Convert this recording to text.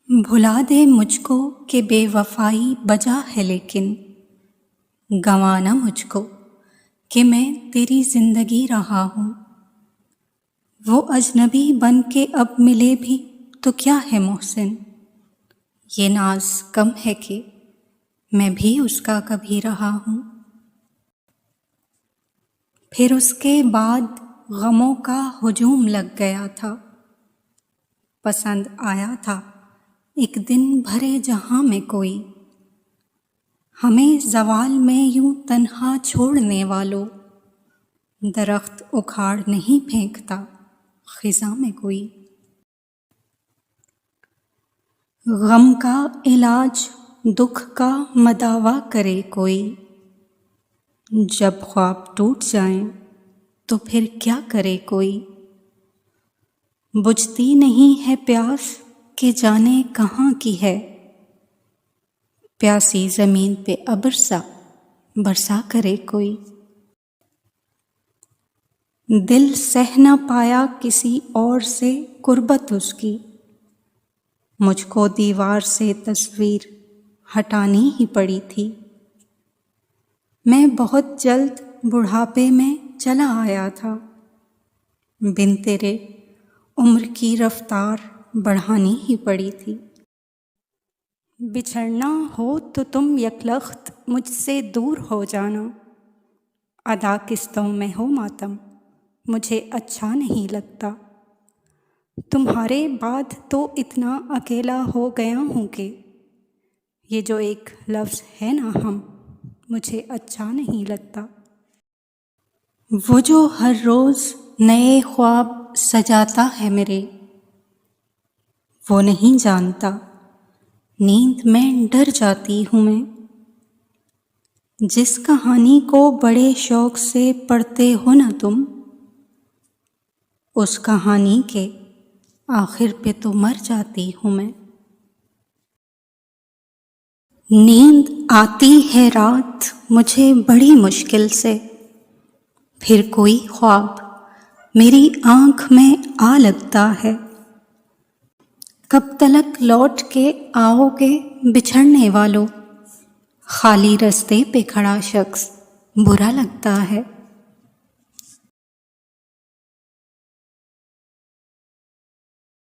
بھلا دے مجھ کو کہ بے وفائی بجا ہے، لیکن گنوانا مجھ کو کہ میں تیری زندگی رہا ہوں۔ وہ اجنبی بن کے اب ملے بھی تو کیا ہے محسن، یہ ناز کم ہے کہ میں بھی اس کا کبھی رہا ہوں۔ پھر اس کے بعد غموں کا ہجوم لگ گیا تھا، پسند آیا تھا ایک دن بھرے جہاں میں کوئی، ہمیں زوال میں یوں تنہا چھوڑنے والوں، درخت اکھاڑ نہیں پھینکتا خزاں میں کوئی۔ غم کا علاج دکھ کا مداوا کرے کوئی، جب خواب ٹوٹ جائیں تو پھر کیا کرے کوئی۔ بجھتی نہیں ہے پیاس کہ جانے کہاں کی ہے، پیاسی زمین پہ ابر سا برسا کرے کوئی۔ دل سہ نہ پایا کسی اور سے قربت اس کی، مجھ کو دیوار سے تصویر ہٹانی ہی پڑی تھی۔ میں بہت جلد بڑھاپے میں چلا آیا تھا، بن تیرے عمر کی رفتار بڑھانی ہی پڑی تھی۔ بچھڑنا ہو تو تم یکلخت مجھ سے دور ہو جانا، ادا قسطوں میں ہو ماتم مجھے اچھا نہیں لگتا۔ تمہارے بعد تو اتنا اکیلا ہو گیا ہوں کہ یہ جو ایک لفظ ہے نا ہم، مجھے اچھا نہیں لگتا۔ وہ جو ہر روز نئے خواب سجاتا ہے میرے، وہ نہیں جانتا نیند میں ڈر جاتی ہوں میں۔ جس کہانی کو بڑے شوق سے پڑھتے ہو نا تم، اس کہانی کے آخر پہ تو مر جاتی ہوں میں۔ نیند آتی ہے رات مجھے بڑی مشکل سے، پھر کوئی خواب میری آنکھ میں آ لگتا ہے۔ کب تلک لوٹ کے آؤ گے بچھڑنے والوں، خالی رستے پہ کھڑا شخص برا لگتا ہے۔